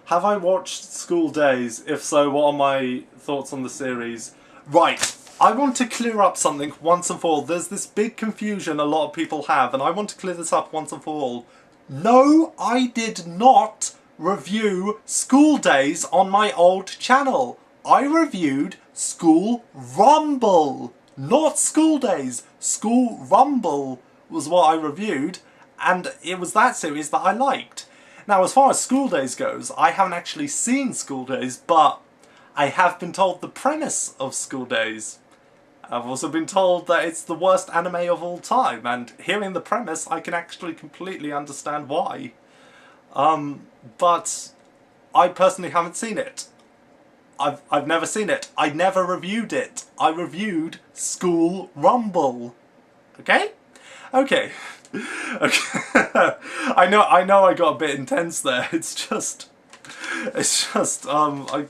have I watched School Days? If so, what are my thoughts on the series? Right, I want to clear up something once and for all. There's this big confusion a lot of people have, and I want to clear this up once and for all. No, I did not review School Days on my old channel. I reviewed School Rumble, not School Days. School Rumble was what I reviewed, and it was that series that I liked. Now, as far as School Days goes, I haven't actually seen School Days, but I have been told the premise of School Days. I've also been told that it's the worst anime of all time, and hearing the premise, I can actually completely understand why. But I personally haven't seen it. I've never seen it. I never reviewed it. I reviewed School Rumble. Okay? Okay. Okay. I know I got a bit intense there. It's just a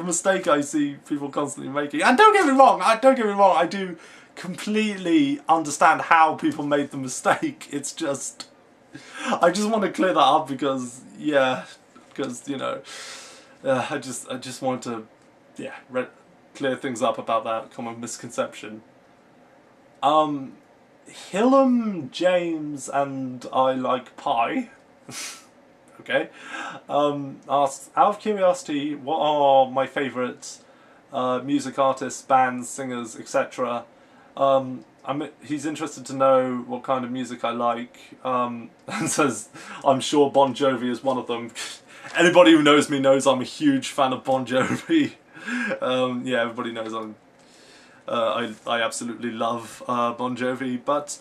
mistake I see people constantly making. And don't get me wrong, I do completely understand how people made the mistake. It's just, I just want to clear that up because, yeah, because, you know, I just want to, yeah, clear things up about that common misconception. Hillam James and I like pie. okay. Asks, out of curiosity, what are my favourite music artists, bands, singers, etc.? He's interested to know what kind of music I like, and says, I'm sure Bon Jovi is one of them. Anybody who knows me knows I'm a huge fan of Bon Jovi. Yeah, everybody knows I absolutely love Bon Jovi, but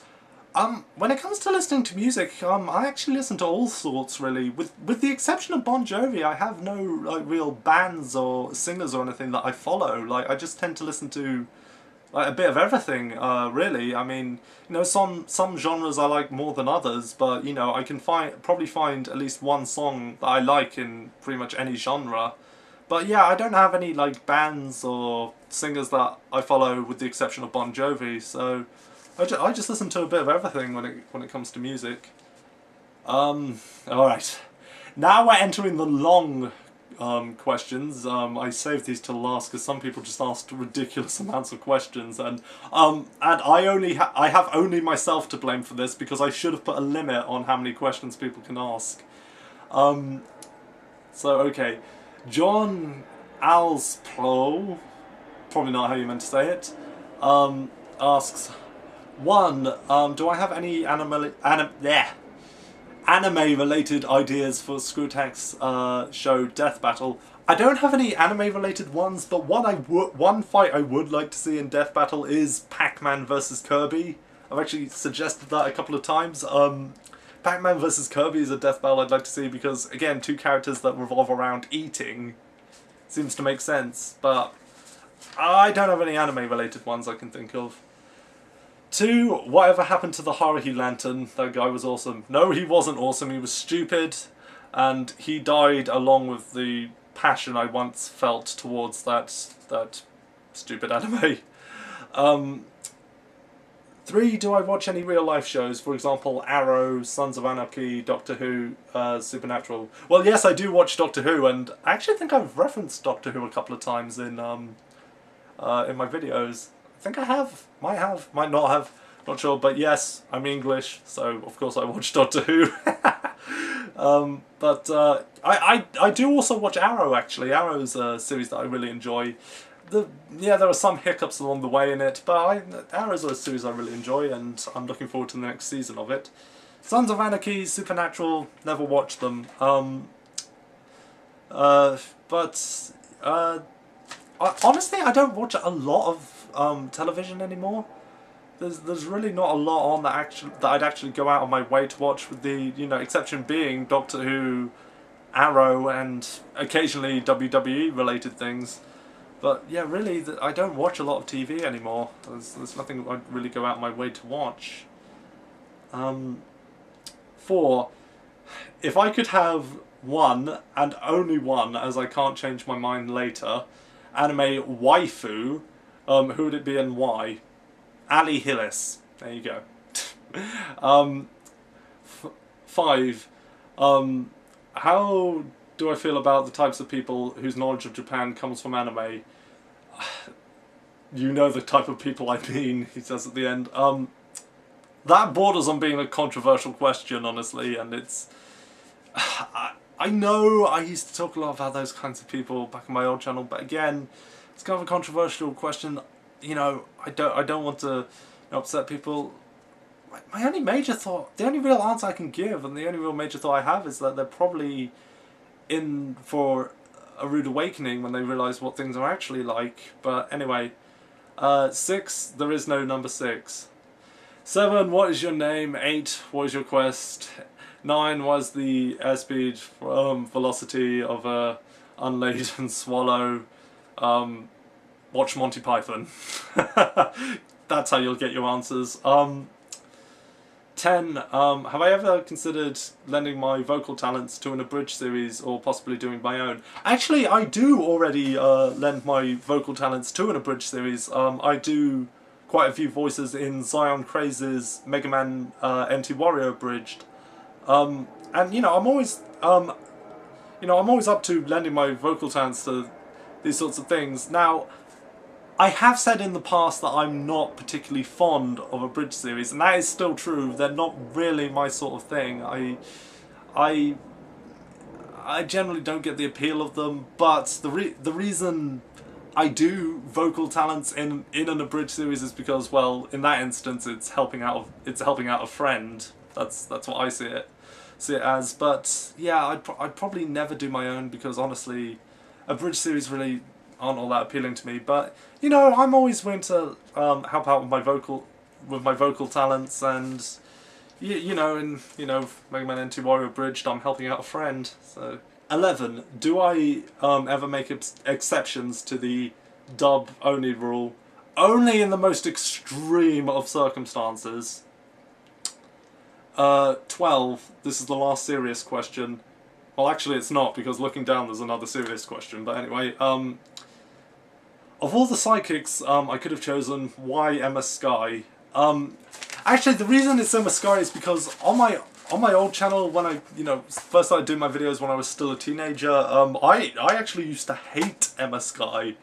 when it comes to listening to music, I actually listen to all sorts, really. With the exception of Bon Jovi, I have no like real bands or singers or anything that I follow. Like, I just tend to listen to like a bit of everything, really. I mean, you know, some genres I like more than others, but you know, I can probably find at least one song that I like in pretty much any genre. But yeah, I don't have any like bands or singers that I follow with the exception of Bon Jovi, so I just listen to a bit of everything when it comes to music. Alright. Now we're entering the long questions. I saved these till last because some people just asked ridiculous amounts of questions, and I have only myself to blame for this because I should have put a limit on how many questions people can ask. So okay, John Alspro, probably not how you meant to say it, asks, 1. Do I have any anime-related ideas for Screwtax show Death Battle? I don't have any anime-related ones, but one fight I would like to see in Death Battle is Pac-Man versus Kirby. I've actually suggested that a couple of times. Pac-Man versus Kirby is a death battle I'd like to see because, again, two characters that revolve around eating seems to make sense, but I don't have any anime-related ones I can think of. 2, whatever happened to the Haruhi Lantern? That guy was awesome. No, he wasn't awesome, he was stupid, and he died along with the passion I once felt towards that stupid anime. 3, do I watch any real-life shows? For example, Arrow, Sons of Anarchy, Doctor Who, Supernatural. Well, yes, I do watch Doctor Who, and I actually think I've referenced Doctor Who a couple of times in my videos. I think I have, might not have, not sure, but yes, I'm English, so of course I watch Doctor Who. I do also watch Arrow, actually. Arrow's a series that I really enjoy. Yeah, there are some hiccups along the way in it, but Arrow's a series I really enjoy, and I'm looking forward to the next season of it. Sons of Anarchy, Supernatural, never watched them. Honestly, I don't watch a lot of television anymore. There's really not a lot on that I'd actually go out of my way to watch, with the exception being Doctor Who, Arrow, and occasionally WWE related things. But yeah, really, I don't watch a lot of TV anymore. There's nothing I'd really go out of my way to watch. 4, if I could have one, and only one, as I can't change my mind later, anime waifu, who would it be and why? Ali Hillis. There you go. 5, how do I feel about the types of people whose knowledge of Japan comes from anime? You know the type of people I mean, he says at the end. That borders on being a controversial question, honestly, and it's... I know I used to talk a lot about those kinds of people back in my old channel, but again, it's kind of a controversial question. You know, I don't want to upset people. My only major thought, the only real answer I can give, and the only real major thought I have, is that they're probably in for a rude awakening when they realise what things are actually like. But anyway, 6, there is no number 6. 7, what is your name? 8, what is your quest? 9, what is the airspeed velocity of a unladen swallow? Watch Monty Python. That's how you'll get your answers. 10, have I ever considered lending my vocal talents to an abridged series, or possibly doing my own? Actually, I do already lend my vocal talents to an abridged series. I do quite a few voices in Zion Craze's Mega Man NT Warrior abridged. And I'm always up to lending my vocal talents to these sorts of things. Now, I have said in the past that I'm not particularly fond of abridged series, and that is still true. They're not really my sort of thing. I generally don't get the appeal of them, but the reason I do vocal talents in an abridged series is because, well, in that instance, it's helping out a friend. That's what I see it as. But yeah, I'd probably never do my own because honestly, abridged series really aren't all that appealing to me. But you know, I'm always willing to help out with my vocal talents, and you know, in Mega Man N2 Warrior Abridged, I'm helping out a friend. So 11. Do I ever make exceptions to the dub only rule? Only in the most extreme of circumstances. 12. This is the last serious question. Well, actually, it's not, because looking down, there's another serious question. But anyway, of all the sidekicks I could have chosen, why Emma Sky? Actually, the reason it's Emma Sky is because on my old channel, when I first started doing my videos when I was still a teenager, I actually used to hate Emma Sky.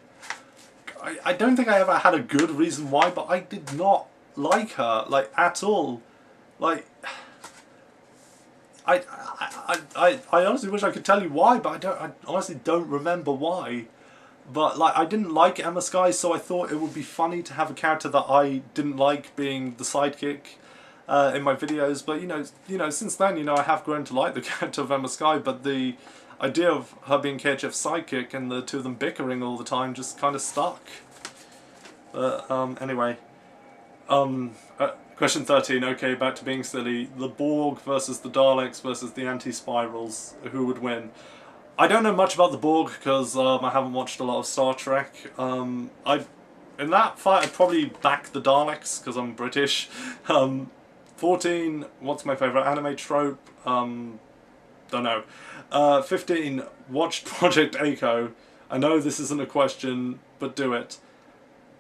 I don't think I ever had a good reason why, but I did not like her, like, at all. Like, I honestly wish I could tell you why, but I honestly don't remember why. But like, I didn't like Emma Sky, so I thought it would be funny to have a character that I didn't like being the sidekick in my videos. But you know, since then, I have grown to like the character of Emma Sky. But the idea of her being KHF's sidekick and the two of them bickering all the time just kind of stuck. But anyway, question 13. Okay, back to being silly. The Borg versus the Daleks versus the Anti-Spirals. Who would win? I don't know much about the Borg because I haven't watched a lot of Star Trek. In that fight, I'd probably back the Daleks because I'm British. 14. What's my favourite anime trope? Don't know. 15. Watched Project A-ko. I know this isn't a question, but do it.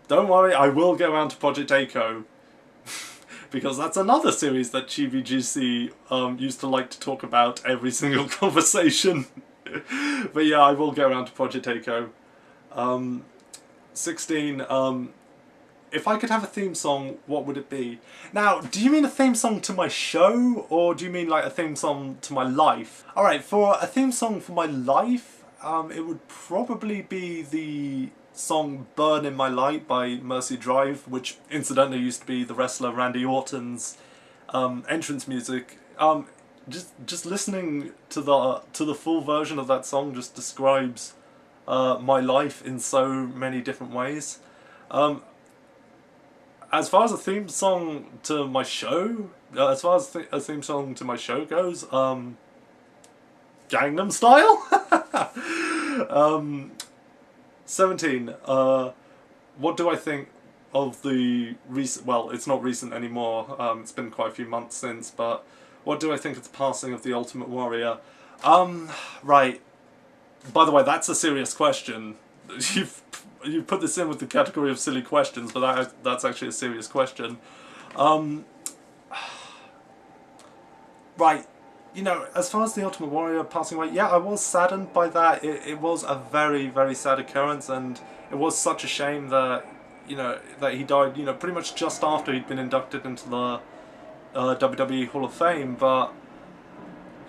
Don't worry, I will get around to Project A-ko. Because that's another series that GVGC used to like to talk about every single conversation. But yeah, I will get around to Project A-ko. 16. If I could have a theme song, what would it be? Now, do you mean a theme song to my show, or do you mean like a theme song to my life? Alright, for a theme song for my life, it would probably be the song Burn in My Light by Mercy Drive, which incidentally used to be the wrestler Randy Orton's entrance music. Just listening to the full version of that song just describes my life in so many different ways. As far as a theme song to my show, a theme song to my show goes, Gangnam Style. 17. What do I think of the recent? Well, it's not recent anymore. It's been quite a few months since, but. What do I think of the passing of the Ultimate Warrior? Right. By the way, that's a serious question. You've put this in with the category of silly questions, but that's actually a serious question. Right. As far as the Ultimate Warrior passing away, yeah, I was saddened by that. It was a very, very sad occurrence, and it was such a shame that, that he died, pretty much just after he'd been inducted into the WWE Hall of Fame. But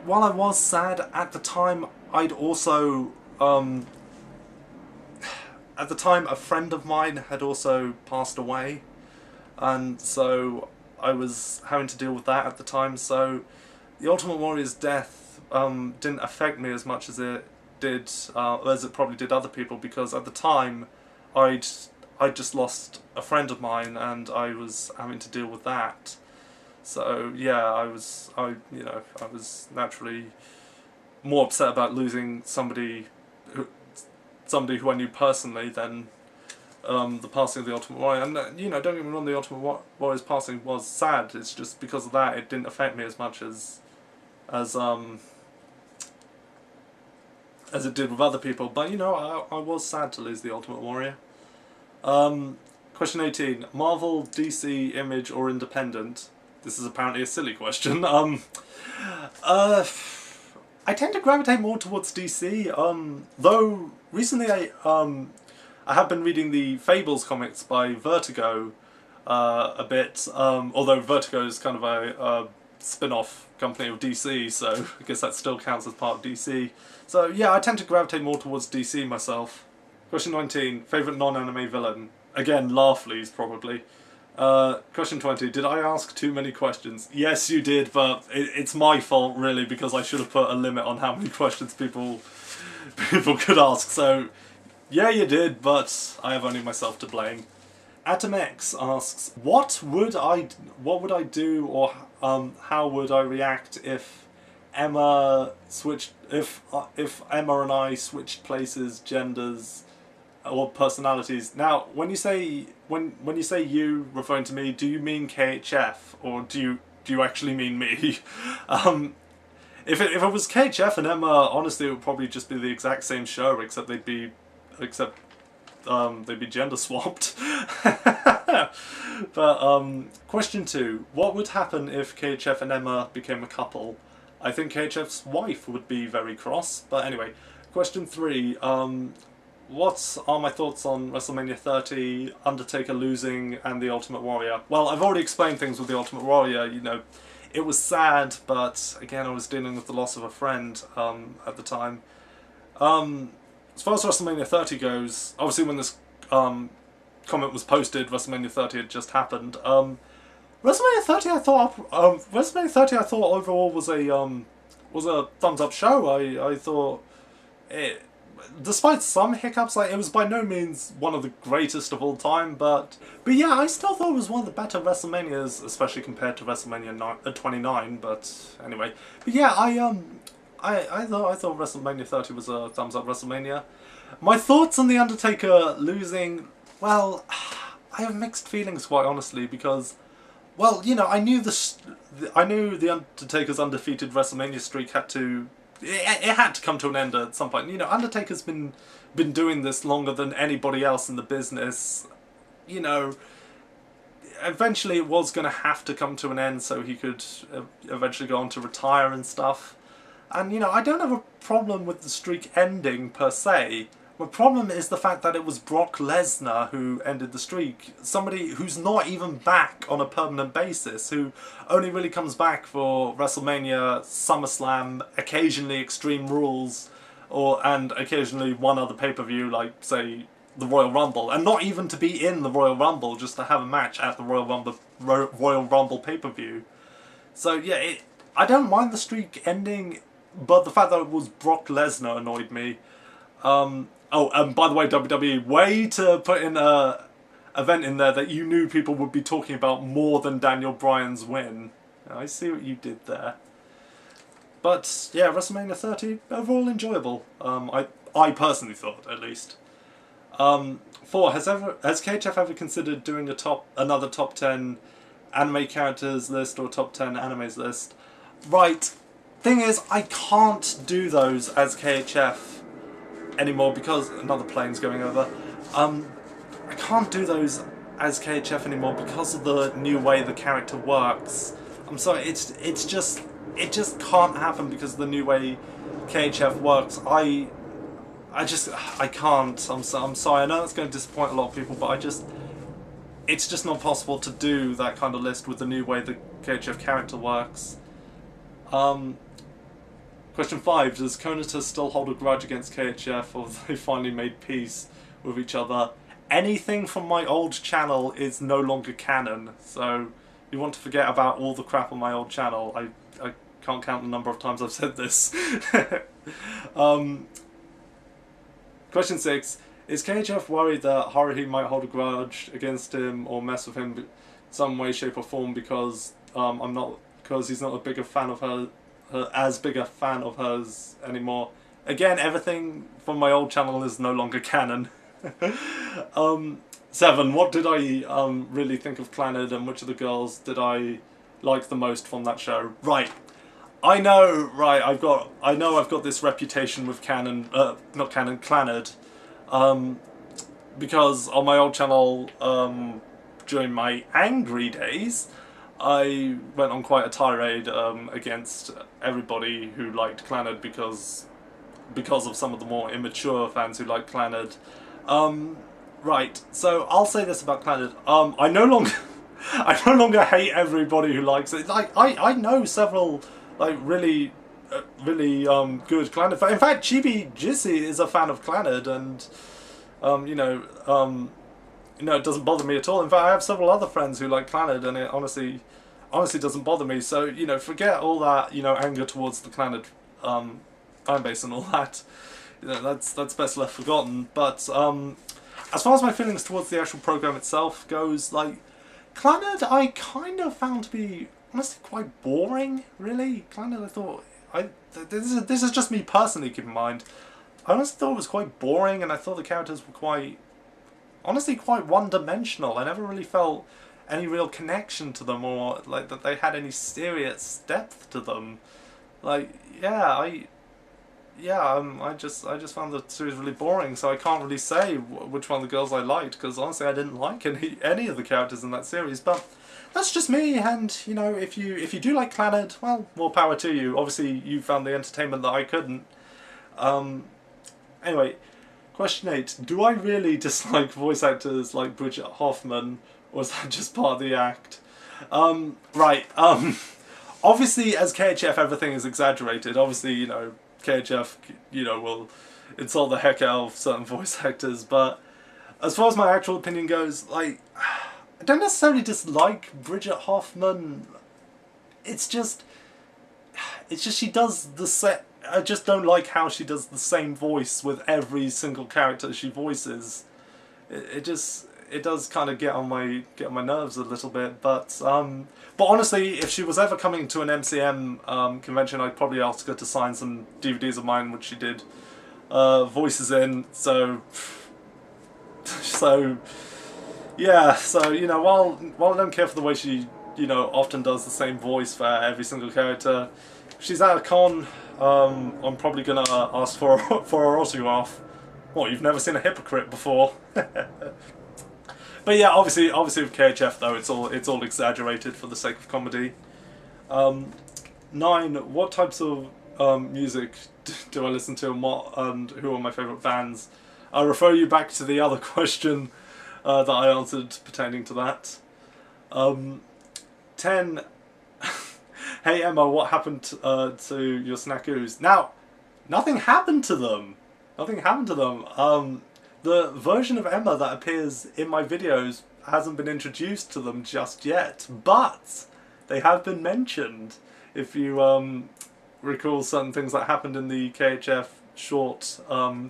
while I was sad at the time, I'd also at the time a friend of mine had also passed away, and so I was having to deal with that at the time. So the Ultimate Warrior's death didn't affect me as much as it did, as it probably did other people, because at the time I'd just lost a friend of mine and I was having to deal with that. So yeah, I was naturally more upset about losing somebody who I knew personally than the passing of the Ultimate Warrior. And don't get me wrong, the Ultimate Warrior's passing was sad. It's just because of that it didn't affect me as much as it did with other people. But I was sad to lose the Ultimate Warrior. Question 18: Marvel, DC, Image, or Independent? This is apparently a silly question. I tend to gravitate more towards DC, though recently I have been reading the Fables comics by Vertigo a bit, although Vertigo is kind of a spin-off company of DC, so I guess that still counts as part of DC. So yeah, I tend to gravitate more towards DC myself. Question 19, favourite non-anime villain? Again, Laughley's probably. Question 20, did I ask too many questions? Yes, you did, but it's my fault really, because I should have put a limit on how many questions people could ask. So yeah, you did, but I have only myself to blame. Atom X asks, what would I do, or how would I react if Emma and I switched places, genders, or personalities? Now, when you say you referring to me, do you mean KHF, or do you actually mean me? If it was KHF and Emma, honestly, it would probably just be the exact same show, except they'd be gender swapped. But question 2, what would happen if KHF and Emma became a couple? I think KHF's wife would be very cross, but anyway. Question 3, what are my thoughts on WrestleMania 30, Undertaker losing, and The Ultimate Warrior? Well, I've already explained things with The Ultimate Warrior, you know. It was sad, but again, I was dealing with the loss of a friend at the time. As far as WrestleMania 30 goes, obviously when this comment was posted, WrestleMania 30 had just happened. WrestleMania 30, I thought overall was a thumbs up show. I thought it, despite some hiccups, like it was by no means one of the greatest of all time, but yeah, I still thought it was one of the better WrestleManias, especially compared to WrestleMania 29. But anyway, but yeah, I thought WrestleMania 30 was a thumbs up WrestleMania. My thoughts on The Undertaker losing, well, I have mixed feelings quite honestly, because, well, you know, I knew The Undertaker's undefeated WrestleMania streak had to come to an end at some point. You know, Undertaker's been doing this longer than anybody else in the business. You know, eventually it was going to have to come to an end so he could eventually go on to retire and stuff. And, you know, I don't have a problem with the streak ending, per se. My problem is the fact that it was Brock Lesnar who ended the streak. Somebody who's not even back on a permanent basis, who only really comes back for WrestleMania, SummerSlam, occasionally Extreme Rules, and occasionally one other pay-per-view, like, say, the Royal Rumble. And not even to be in the Royal Rumble, just to have a match at the Royal Rumble pay-per-view. So, yeah, I don't mind the streak ending, but the fact that it was Brock Lesnar annoyed me. Oh, and by the way, WWE, way to put in a event in there that you knew people would be talking about more than Daniel Bryan's win. I see what you did there. But yeah, WrestleMania 30, overall enjoyable. I personally thought, at least. 4, has KHF ever considered doing another top 10 anime characters list or top 10 animes list? Right. Thing is, I can't do those as KHF anymore because another plane's going over. I can't do those as KHF anymore because of the new way the character works. I'm sorry, it just can't happen because of the new way KHF works. I can't. I'm sorry. I know it's going to disappoint a lot of people, but it's just not possible to do that kind of list with the new way the KHF character works. Question 5, does Konata still hold a grudge against KHF, or have they finally made peace with each other? Anything from my old channel is no longer canon, so if you want to forget about all the crap on my old channel, I can't count the number of times I've said this. Question 6, is KHF worried that Haruhi might hold a grudge against him or mess with him in some way, shape or form because he's not a bigger fan of her, as big a fan of hers anymore? Again, everything from my old channel is no longer canon. 7, what did I really think of Clannad, and which of the girls did I like the most from that show? Right, I know I've got this reputation with Clannad, because on my old channel, during my angry days, I went on quite a tirade against everybody who liked Clannad because of some of the more immature fans who like Clannad. Right, so I'll say this about Clannad. I no longer hate everybody who likes it. Like I know several like really good Clannad. In fact, Chibi Jissy is a fan of Clannad, and it doesn't bother me at all. In fact, I have several other friends who like Clannad, and it honestly doesn't bother me. So forget all that anger towards the Clannad fan base and all that. That's best left forgotten. But as far as my feelings towards the actual program itself goes, like Clannad, I kind of found to be honestly quite boring. Really, Clannad, I thought this is just me personally. Keep in mind, I honestly thought it was quite boring, and I thought the characters were honestly quite one-dimensional. I never really felt any real connection to them, or like that they had any serious depth to them. Like, I just found the series really boring. So I can't really say which one of the girls I liked, because honestly I didn't like any of the characters in that series. But that's just me, and if you do like Clannad, well, more power to you. Obviously you found the entertainment that I couldn't. Anyway. Question 8. Do I really dislike voice actors like Bridget Hoffman, or is that just part of the act? Right. Obviously, as KHF, everything is exaggerated. Obviously, KHF, will insult the heck out of certain voice actors, but as far as my actual opinion goes, like, I don't necessarily dislike Bridget Hoffman. It's just she does the set. I just don't like how she does the same voice with every single character she voices. It does kind of get on my nerves a little bit. But honestly, if she was ever coming to an MCM convention, I'd probably ask her to sign some DVDs of mine, which she did voices in. So yeah. So while I don't care for the way she often does the same voice for every single character, if she's at a con, I'm probably gonna ask for her autograph. What, you've never seen a hypocrite before? But yeah, obviously with KHF though, it's all exaggerated for the sake of comedy. 9. What types of music do I listen to, and who are my favourite bands? I'll refer you back to the other question that I answered pertaining to that. 10. Hey Emma, what happened to your snackoos? Now, nothing happened to them. Nothing happened to them. The version of Emma that appears in my videos hasn't been introduced to them just yet, but they have been mentioned. If you recall certain things that happened in the KHF short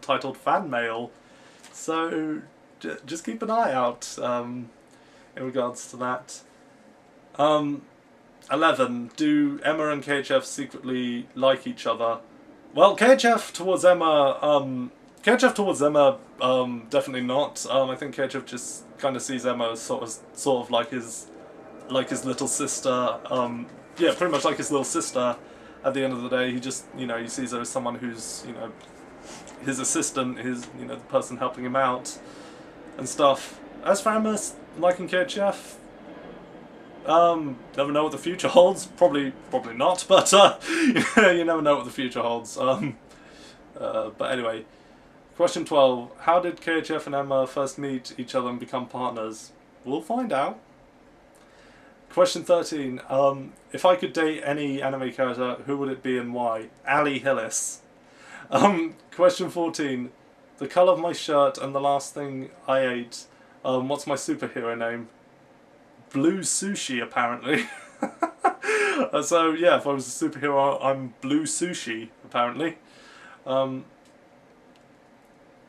titled Fan Mail, so just keep an eye out in regards to that. 11. Do Emma and KHF secretly like each other? Well, KHF towards Emma, definitely not. I think KHF just kind of sees Emma as sort of like his little sister. Yeah, pretty much like his little sister. At the end of the day, he just he sees her as someone who's his assistant, the person helping him out and stuff. As for Emma liking KHF, never know what the future holds. Probably not, but you never know what the future holds. But anyway, question 12. How did KHF and Emma first meet each other and become partners? We'll find out. Question 13. If I could date any anime character, who would it be and why? Ali Hillis. Question 14. The colour of my shirt and the last thing I ate. What's my superhero name? Blue Sushi, apparently. So yeah, if I was a superhero, I'm Blue Sushi, apparently.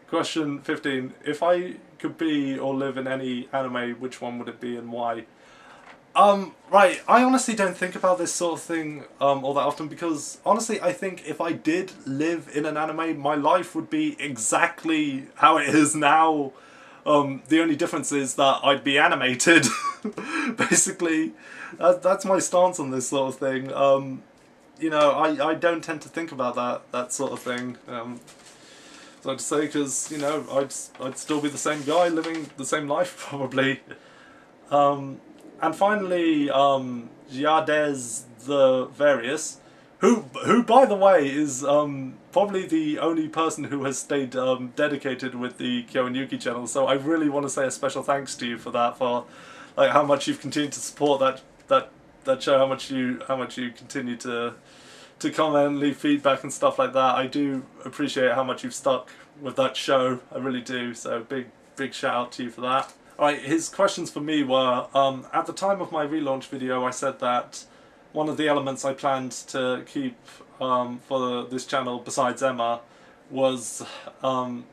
Question 15. If I could be or live in any anime, which one would it be and why? Right, I honestly don't think about this sort of thing all that often, because honestly I think if I did live in an anime, my life would be exactly how it is now. The only difference is that I'd be animated. Basically, that's my stance on this sort of thing. I don't tend to think about that sort of thing. So I'd say, because I'd still be the same guy living the same life probably. And finally, Yades the Various, who by the way is probably the only person who has stayed dedicated with the Kyo and Yuki channel. So I really want to say a special thanks to you for that, for like how much you've continued to support that show, how much you continue to comment, leave feedback and stuff like that. I do appreciate how much you've stuck with that show. I really do. So big shout out to you for that. Alright, his questions for me were, at the time of my relaunch video I said that one of the elements I planned to keep for this channel, besides Emma, was that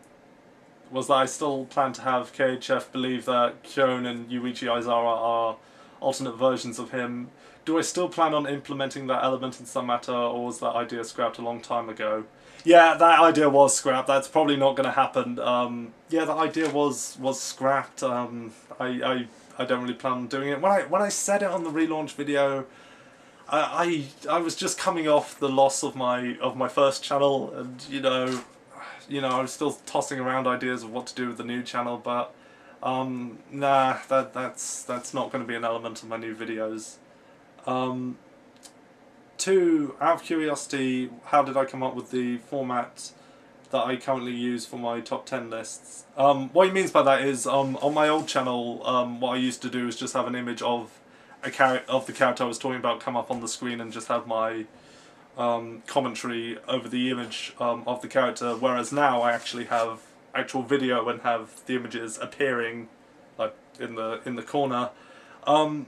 I still plan to have KHF believe that Kyon and Yuichi Aizawa are alternate versions of him. Do I still plan on implementing that element in some matter, or was that idea scrapped a long time ago? Yeah, that idea was scrapped. That's probably not going to happen. Yeah, the idea was scrapped. I don't really plan on doing it. When I said it on the relaunch video, I was just coming off the loss of my first channel, and you know I was still tossing around ideas of what to do with the new channel, but nah, that's not going to be an element of my new videos. 2, out of curiosity, how did I come up with the format that I currently use for my top 10 lists? What he means by that is, on my old channel, what I used to do is just have an image of the character I was talking about come up on the screen and just have my commentary over the image of the character, whereas now I actually have actual video and have the images appearing like in the corner.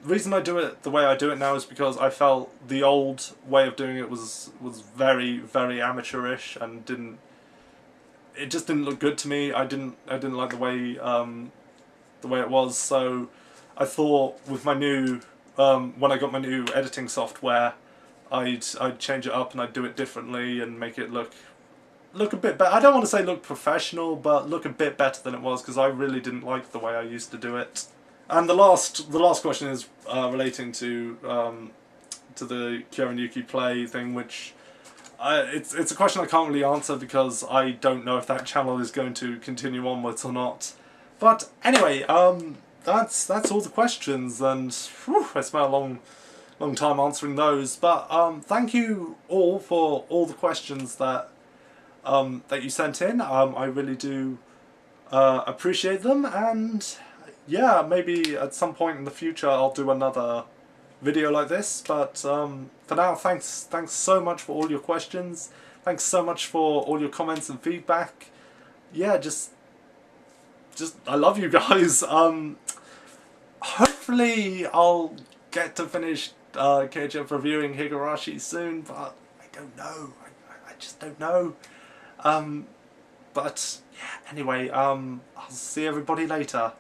Reason I do it the way I do it now is because I felt the old way of doing it was very amateurish and it just didn't look good to me. I didn't like the way it was. So I thought with my new when I got my new editing software, I'd change it up and I'd do it differently and make it look a bit better. I don't want to say look professional, but look a bit better than it was, because I really didn't like the way I used to do it. And the last question is relating to the Kyo and Yuki play thing, which it's a question I can't really answer because I don't know if that channel is going to continue onwards or not. But anyway, that's all the questions, and whew, I spent a long time answering those. But thank you all for all the questions that you sent in. I really do appreciate them, and yeah, maybe at some point in the future I'll do another video like this, but for now, thanks so much for all your questions, thanks so much for all your comments and feedback. Yeah, just I love you guys. Hopefully I'll get to finish KHF reviewing Higurashi soon, but I don't know, I just don't know. But yeah, anyway, I'll see everybody later.